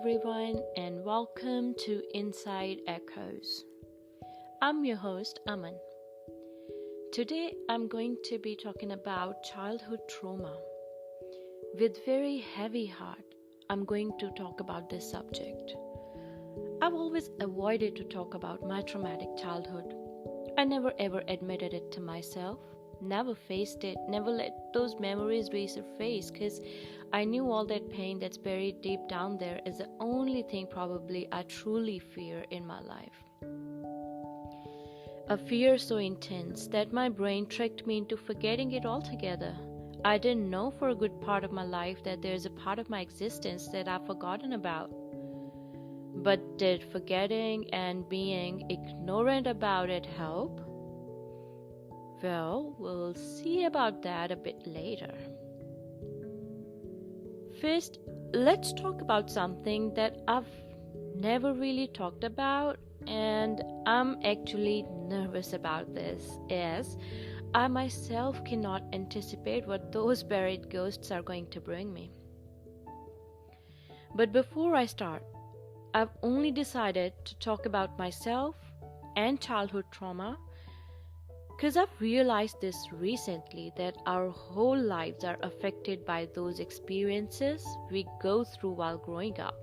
everyone, and welcome to Inside Echoes. I'm your host, Aman. Today, I'm going to be talking about childhood trauma. With very heavy heart, I'm going to talk about this subject. I've always avoided to talk about my traumatic childhood. I never ever admitted it to myself, never faced it, never let those memories resurface because I knew all that pain that's buried deep down there is the only thing probably I truly fear in my life. A fear so intense that my brain tricked me into forgetting it altogether. I didn't know for a good part of my life that there's a part of my existence that I've forgotten about. But did forgetting and being ignorant about it help? Well, we'll see about that a bit later. First, let's talk about something that I've never really talked about, and I'm actually nervous about this, as I myself cannot anticipate what those buried ghosts are going to bring me. But before I start, I've only decided to talk about myself and childhood trauma because I've realized this recently that our whole lives are affected by those experiences we go through while growing up.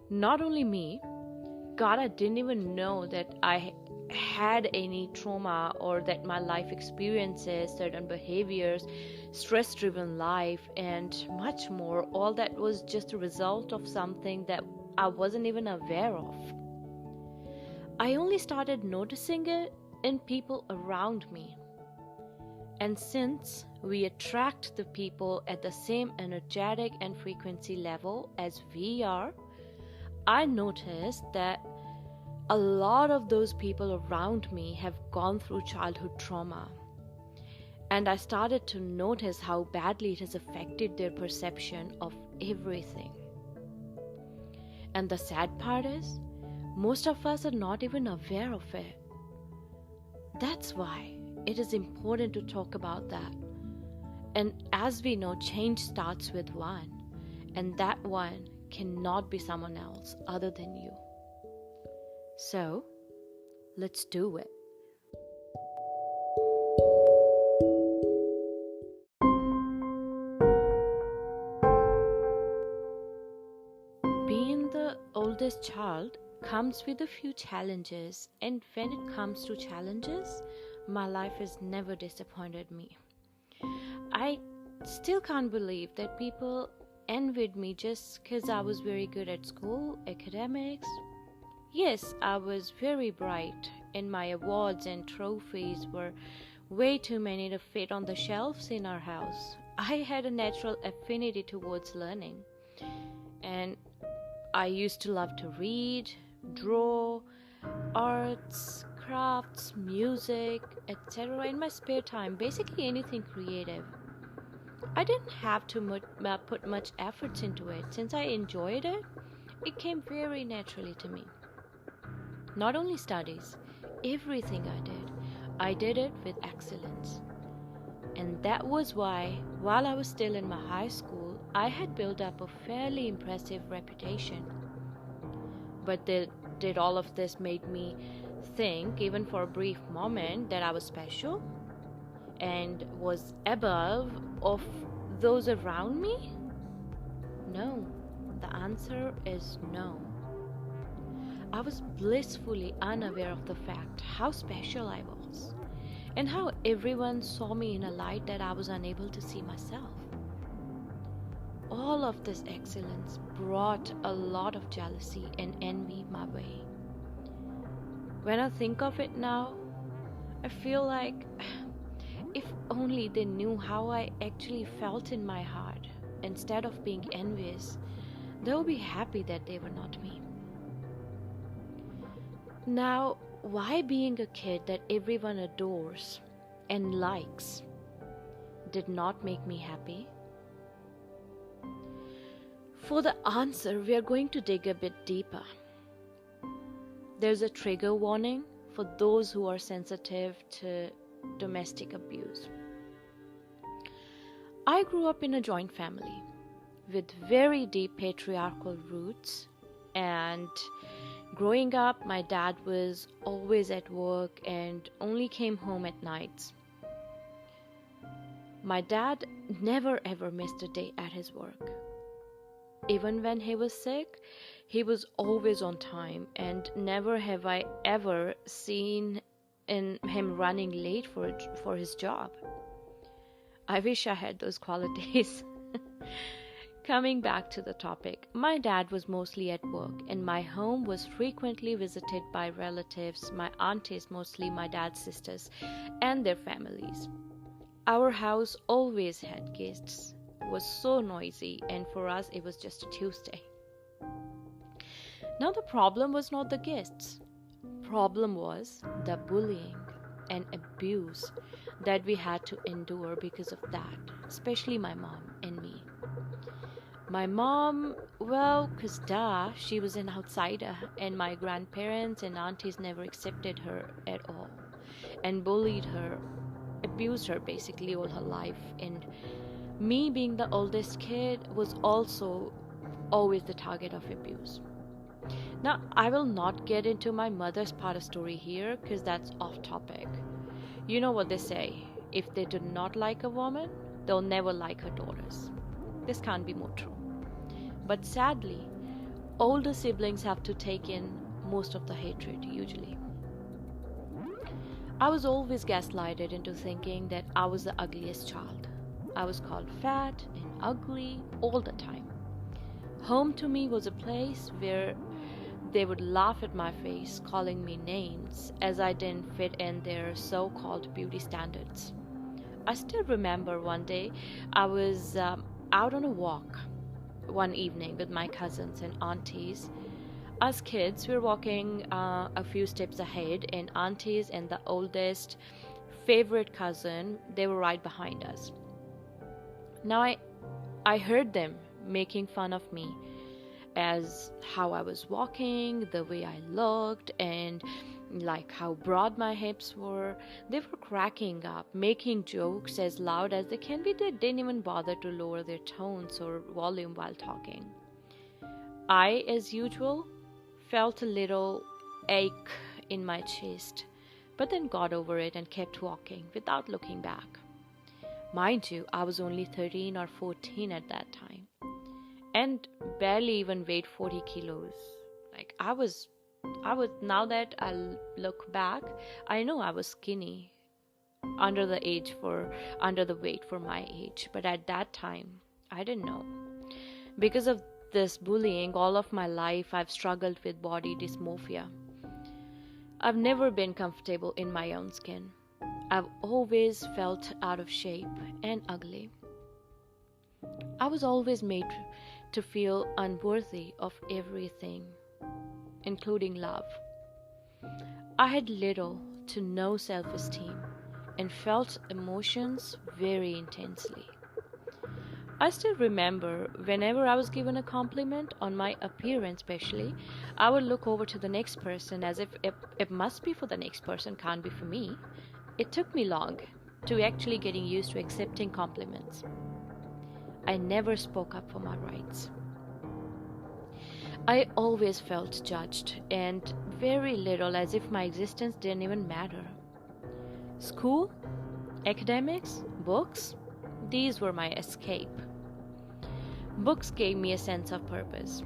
Not only me, God, I didn't even know that I had any trauma or that my life experiences, certain behaviors, stress-driven life, and much more, all that was just a result of something that I wasn't even aware of. I only started noticing it in people around me. And since we attract the people at the same energetic and frequency level as we are, I noticed that a lot of those people around me have gone through childhood trauma. And I started to notice how badly it has affected their perception of everything. And the sad part is, most of us are not even aware of it. That's why it is important to talk about that. And as we know, change starts with one, and that one cannot be someone else other than you. So, let's do it. Being the oldest child comes with a few challenges, and when it comes to challenges, my life has never disappointed me. I still can't believe that people envied me just because I was very good at school, academics. Yes, I was very bright, and my awards and trophies were way too many to fit on the shelves in our house. I had a natural affinity towards learning, and I used to love to read, draw, arts, crafts, music, etc. in my spare time, basically anything creative. I didn't have to put much effort into it. Since I enjoyed it, it came very naturally to me. Not only studies, everything I did it with excellence. And that was why, while I was still in my high school, I had built up a fairly impressive reputation. But did all of this make me think, even for a brief moment, that I was special and was above of those around me? No, the answer is no. I was blissfully unaware of the fact how special I was and how everyone saw me in a light that I was unable to see myself. All of this excellence brought a lot of jealousy and envy my way. When I think of it now, I feel like if only they knew how I actually felt in my heart, instead of being envious, they would be happy that they were not me. Now, why being a kid that everyone adores and likes did not make me happy? For the answer, we are going to dig a bit deeper. There's a trigger warning for those who are sensitive to domestic abuse. I grew up in a joint family. with very deep patriarchal roots. And growing up, my dad was always at work and only came home at nights. My dad never ever missed a day at his work. Even when he was sick, he was always on time, and never have I ever seen him running late for his job. I wish I had those qualities. Coming back to the topic, my dad was mostly at work, and my home was frequently visited by relatives, my aunties, mostly my dad's sisters, and their families. Our house always had guests, was so noisy, and for us it was just a Tuesday. Now the problem was not the guests. Problem was the bullying and abuse that we had to endure because of that, especially my mom and me. My mom, well, 'cause she was an outsider, and my grandparents and aunties never accepted her at all and bullied her, abused her basically all her life. And me, being the oldest kid, was also always the target of abuse. Now, I will not get into my mother's part of story here because that's off topic. You know what they say, if they do not like a woman, they'll never like her daughters. This can't be more true. But sadly, older siblings have to take in most of the hatred usually. I was always gaslighted into thinking that I was the ugliest child. I was called fat and ugly all the time. Home to me was a place where they would laugh at my face, calling me names, as I didn't fit in their so-called beauty standards. I still remember one day I was out on a walk one evening with my cousins and aunties. Us kids were walking a few steps ahead, and aunties and the oldest favorite cousin, they were right behind us. Now I heard them making fun of me as how I was walking, the way I looked, and like how broad my hips were. They were cracking up, making jokes as loud as they can be. They didn't even bother to lower their tones or volume while talking. I, as usual, felt a little ache in my chest, but then got over it and kept walking without looking back. Mind you, I was only 13 or 14 at that time, and barely even weighed 40 kilos. Like I was, now that I look back, I know I was skinny, under the weight for my age, but at that time, I didn't know. Because of this bullying, all of my life I've struggled with body dysmorphia. I've never been comfortable in my own skin. I've always felt out of shape and ugly. I was always made to feel unworthy of everything, including love. I had little to no self-esteem and felt emotions very intensely. I still remember whenever I was given a compliment on my appearance, especially, I would look over to the next person as if it must be for the next person, can't be for me. It took me long to actually getting used to accepting compliments. I never spoke up for my rights. I always felt judged, and very little as if my existence didn't even matter. School, academics, books, these were my escape. Books gave me a sense of purpose.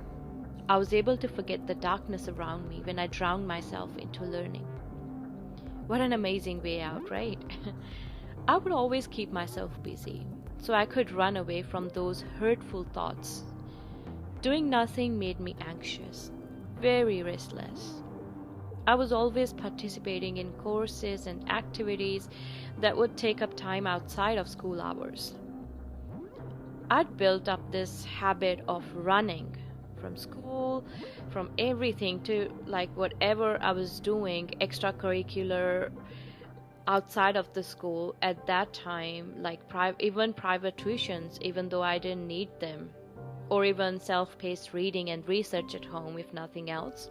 I was able to forget the darkness around me when I drowned myself into learning. What an amazing way out, right? I would always keep myself busy so I could run away from those hurtful thoughts. Doing nothing made me anxious, very restless. I was always participating in courses and activities that would take up time outside of school hours. I'd built up this habit of running from school, from everything to like whatever I was doing extracurricular outside of the school at that time, like even private tuitions, even though I didn't need them, or even self-paced reading and research at home, if nothing else.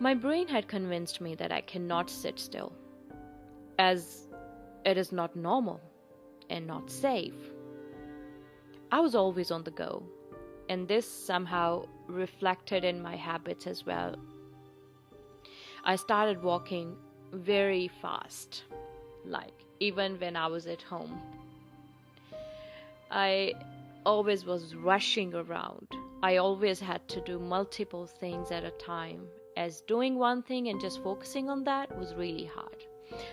My brain had convinced me that I cannot sit still, as it is not normal and not safe. I was always on the go, and this somehow reflected in my habits as well. I started walking very fast, like even when I was at home. I always was rushing around. I always had to do multiple things at a time, as doing one thing and just focusing on that was really hard.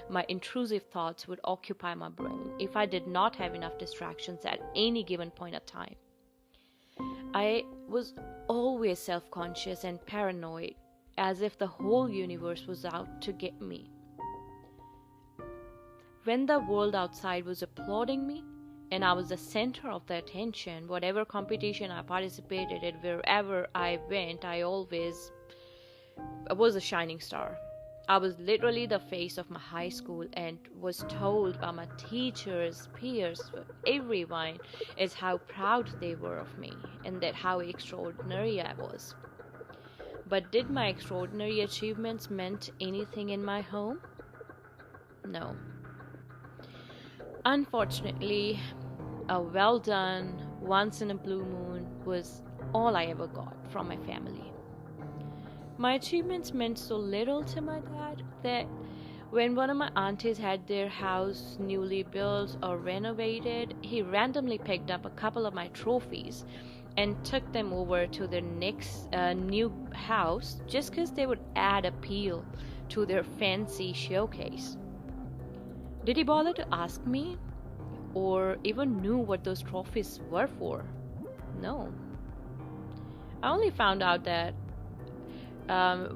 My intrusive thoughts would occupy my brain if I did not have enough distractions at any given point of time. I was always self conscious and paranoid, as if the whole universe was out to get me. When the world outside was applauding me, and I was the center of the attention, whatever competition I participated in, wherever I went, I always was a shining star. I was literally the face of my high school and was told by my teachers, peers, everyone is how proud they were of me and that how extraordinary I was. But did my extraordinary achievements meant anything in my home? No. Unfortunately, a well done, once in a blue moon was all I ever got from my family. My achievements meant so little to my dad that when one of my aunties had their house newly built or renovated, he randomly picked up a couple of my trophies and took them over to their next new house just because they would add appeal to their fancy showcase. Did he bother to ask me or even knew what those trophies were for? No. I only found out that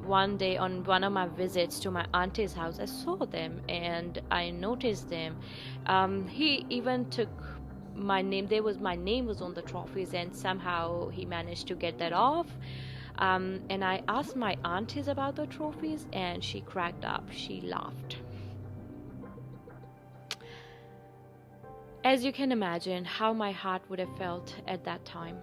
one day on one of my visits to my auntie's house, I saw them and I noticed them. He even took my name. My name was on the trophies, and somehow he managed to get that off. And I asked my aunties about the trophies, and she cracked up. She laughed. As you can imagine, how my heart would have felt at that time.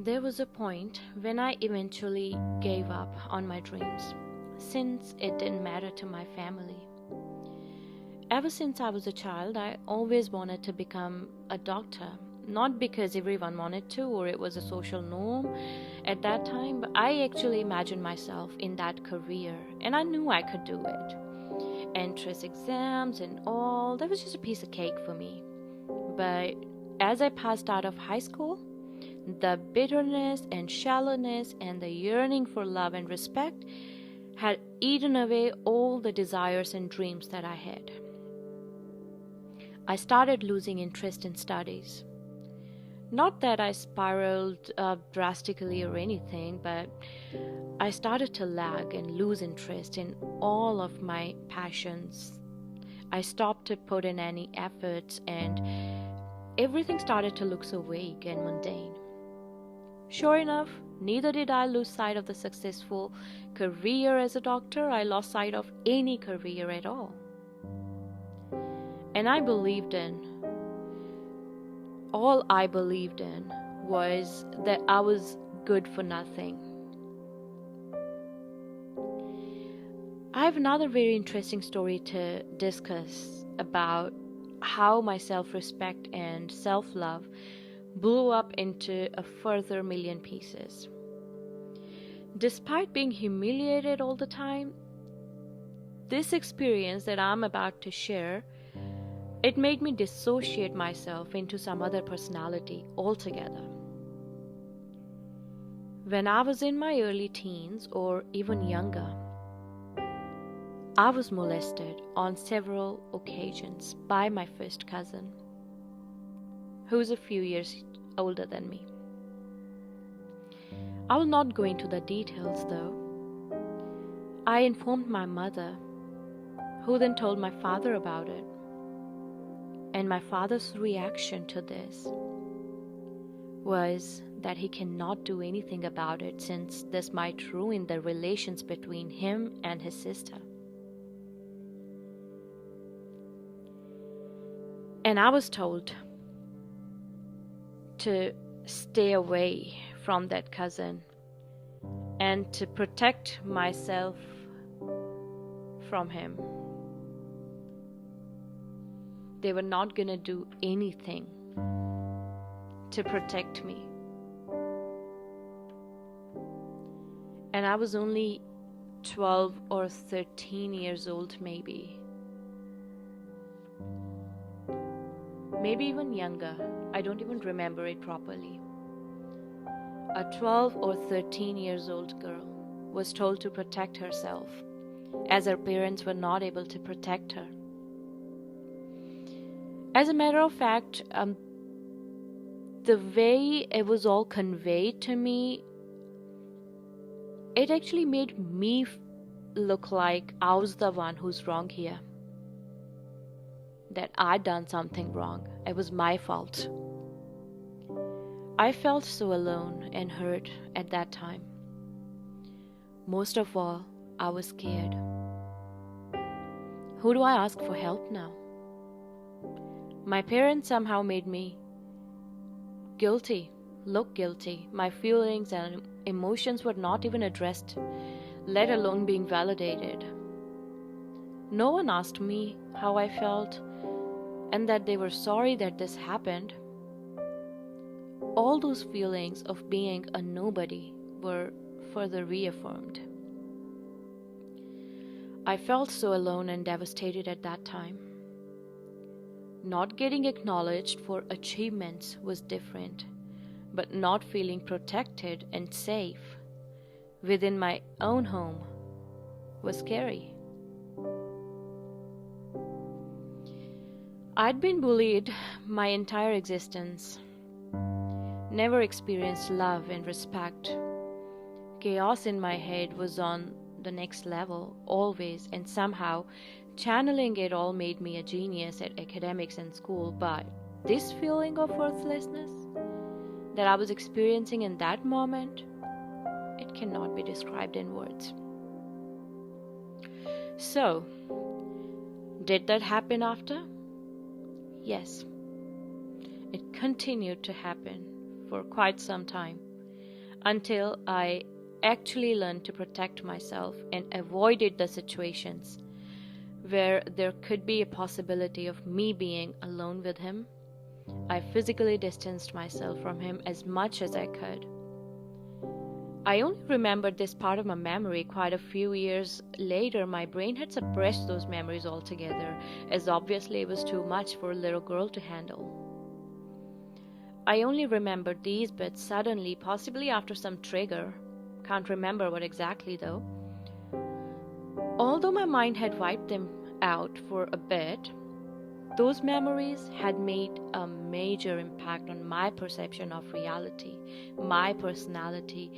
There was a point when I eventually gave up on my dreams, since it didn't matter to my family. Ever since I was a child, I always wanted to become a doctor. Not because everyone wanted to or it was a social norm at that time, but I actually imagined myself in that career and I knew I could do it. Entrance exams and all, that was just a piece of cake for me. But as I passed out of high school, the bitterness and shallowness and the yearning for love and respect had eaten away all the desires and dreams that I had. I started losing interest in studies. Not that I spiraled drastically or anything, but I started to lag and lose interest in all of my passions. I stopped to put in any efforts and everything started to look so vague and mundane. Sure enough, neither did I lose sight of the successful career as a doctor. I lost sight of any career at all. And all I believed in was that I was good for nothing. I have another very interesting story to discuss about how my self-respect and self-love blew up into a further million pieces. Despite being humiliated all the time, this experience that I'm about to share, it made me dissociate myself into some other personality altogether. When I was in my early teens or even younger, I was molested on several occasions by my first cousin, who's a few years older than me. I will not go into the details though. I informed my mother, who then told my father about it. And my father's reaction to this was that he cannot do anything about it since this might ruin the relations between him and his sister. And I was told, to stay away from that cousin and to protect myself from him. They were not gonna do anything to protect me. And I was only 12 or 13 years old, maybe even younger. I don't even remember it properly. A 12 or 13 years old girl was told to protect herself, as her parents were not able to protect her. As a matter of fact, the way it was all conveyed to me, it actually made me look like I was the one who's wrong here. That I'd done something wrong. It was my fault. I felt so alone and hurt at that time. Most of all, I was scared. Who do I ask for help now? My parents somehow made me look guilty. My feelings and emotions were not even addressed, let alone being validated. No one asked me how I felt and that they were sorry that this happened. All those feelings of being a nobody were further reaffirmed. I felt so alone and devastated at that time. Not getting acknowledged for achievements was different, but not feeling protected and safe within my own home was scary. I'd been bullied my entire existence, never experienced love and respect. Chaos in my head was on the next level, always, and somehow channeling it all made me a genius at academics and school. But this feeling of worthlessness that I was experiencing in that moment, it cannot be described in words. So, did that happen after? Yes. It continued to happen for quite some time until I actually learned to protect myself and avoided the situations where there could be a possibility of me being alone with him. I physically distanced myself from him as much as I could. I only remembered this part of my memory quite a few years later. My brain had suppressed those memories altogether, as obviously it was too much for a little girl to handle. I only remembered these bits suddenly, possibly after some trigger. Can't remember what exactly though. Although my mind had wiped them out for a bit, those memories had made a major impact on my perception of reality, my personality,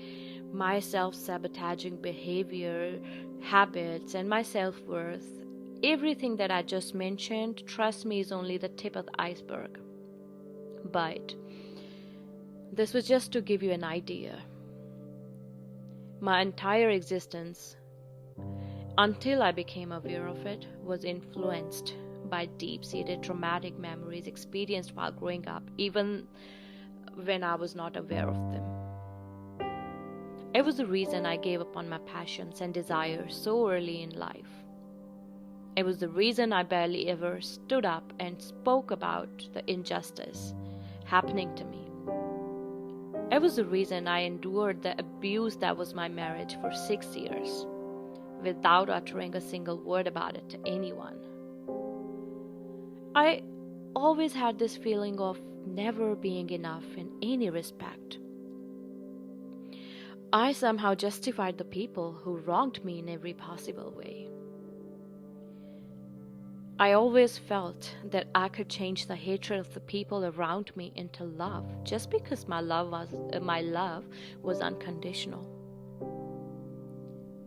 my self-sabotaging behavior, habits, and my self-worth. Everything that I just mentioned, trust me, is only the tip of the iceberg. But this was just to give you an idea. My entire existence, until I became aware of it, was influenced by deep-seated traumatic memories experienced while growing up, even when I was not aware of them. It was the reason I gave up on my passions and desires so early in life. It was the reason I barely ever stood up and spoke about the injustice happening to me. It was the reason I endured the abuse that was my marriage for 6 years, without uttering a single word about it to anyone. I always had this feeling of never being enough in any respect. I somehow justified the people who wronged me in every possible way. I always felt that I could change the hatred of the people around me into love, just because my love was unconditional.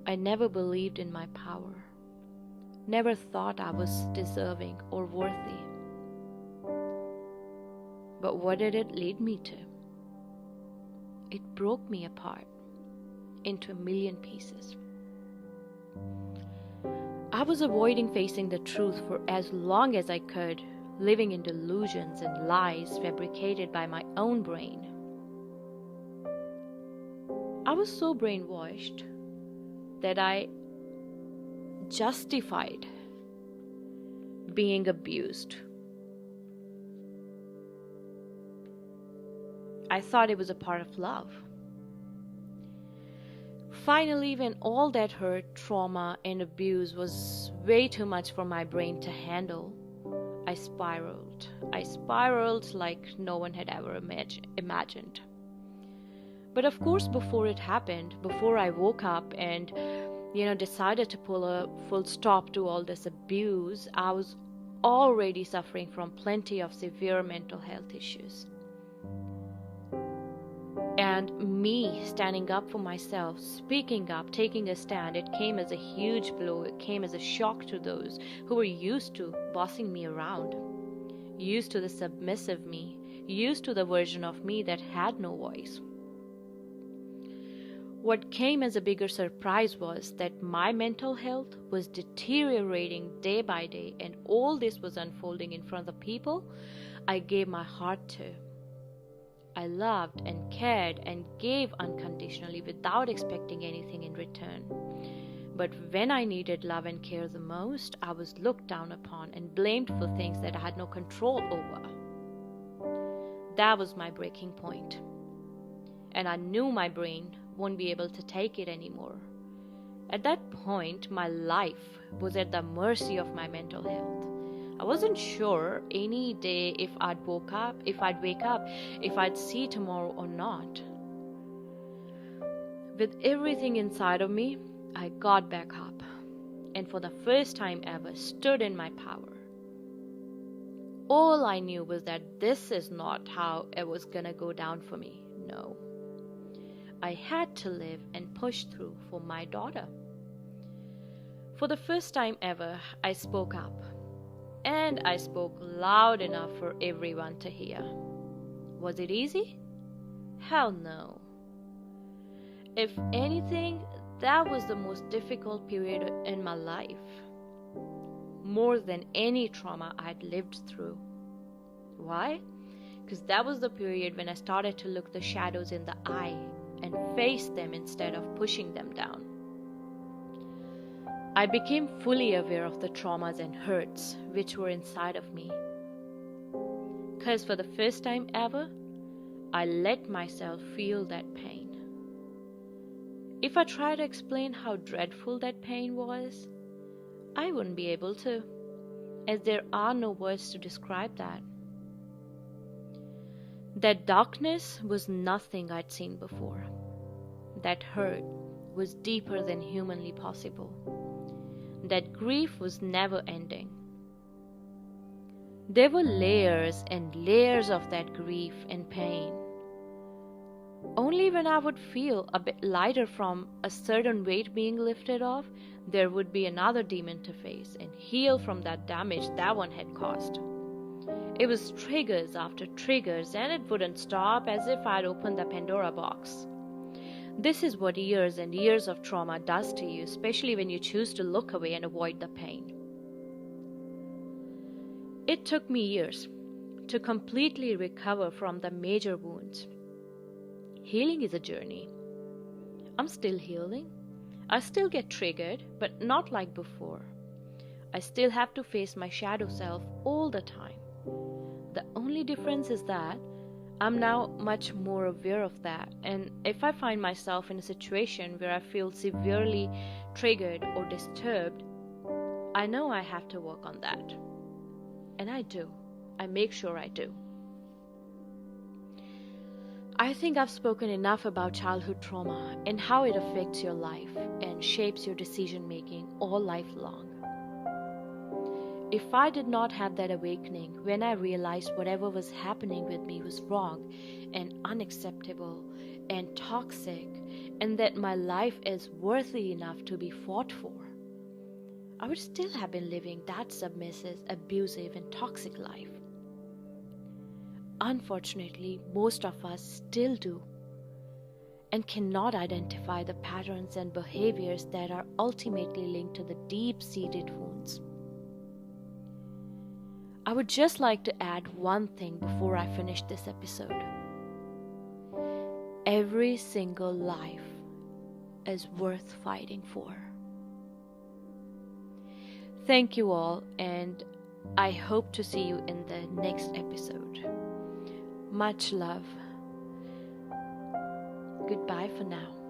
I never believed in my power, never thought I was deserving or worthy. But what did it lead me to? It broke me apart into a million pieces. I was avoiding facing the truth for as long as I could, living in delusions and lies fabricated by my own brain. I was so brainwashed that I justified being abused. I thought it was a part of love. Finally, when all that hurt, trauma, and abuse was way too much for my brain to handle, I spiraled. I spiraled like no one had ever imagined. But of course, before it happened, before I woke up and, decided to pull a full stop to all this abuse, I was already suffering from plenty of severe mental health issues. And me standing up for myself, speaking up, taking a stand, it came as a huge blow. It came as a shock to those who were used to bossing me around, used to the submissive me, used to the version of me that had no voice. What came as a bigger surprise was that my mental health was deteriorating day by day, and all this was unfolding in front of the people I gave my heart to. I loved and cared and gave unconditionally without expecting anything in return. But when I needed love and care the most, I was looked down upon and blamed for things that I had no control over. That was my breaking point. And I knew my brain won't be able to take it anymore. At that point, my life was at the mercy of my mental health. I wasn't sure any day if I'd wake up, if I'd see tomorrow or not. With everything inside of me, I got back up and for the first time ever stood in my power. All I knew was that this is not how it was gonna go down for me. No. I had to live and push through for my daughter. For the first time ever, I spoke up. And I spoke loud enough for everyone to hear. Was it easy? Hell no. If anything, that was the most difficult period in my life. More than any trauma I'd lived through. Why? Because that was the period when I started to look the shadows in the eye and face them instead of pushing them down. I became fully aware of the traumas and hurts which were inside of me. Because for the first time ever, I let myself feel that pain. If I tried to explain how dreadful that pain was, I wouldn't be able to, as there are no words to describe that. That darkness was nothing I'd seen before. That hurt was deeper than humanly possible. That grief was never ending. There were layers and layers of that grief and pain. Only when I would feel a bit lighter from a certain weight being lifted off, there would be another demon to face and heal from that damage that one had caused. It was triggers after triggers, and it wouldn't stop, as if I'd opened the Pandora box. This is what years and years of trauma does to you, especially when you choose to look away and avoid the pain. It took me years to completely recover from the major wounds. Healing is a journey. I'm still healing. I still get triggered, but not like before. I still have to face my shadow self all the time. The only difference is that I'm now much more aware of that, and if I find myself in a situation where I feel severely triggered or disturbed, I know I have to work on that. And I do. I make sure I do. I think I've spoken enough about childhood trauma and how it affects your life and shapes your decision making all lifelong. If I did not have that awakening when I realized whatever was happening with me was wrong and unacceptable and toxic, and that my life is worthy enough to be fought for, I would still have been living that submissive, abusive, and toxic life. Unfortunately, most of us still do, and cannot identify the patterns and behaviors that are ultimately linked to the deep-seated wounds. I would just like to add one thing before I finish this episode. Every single life is worth fighting for. Thank you all, and I hope to see you in the next episode. Much love. Goodbye for now.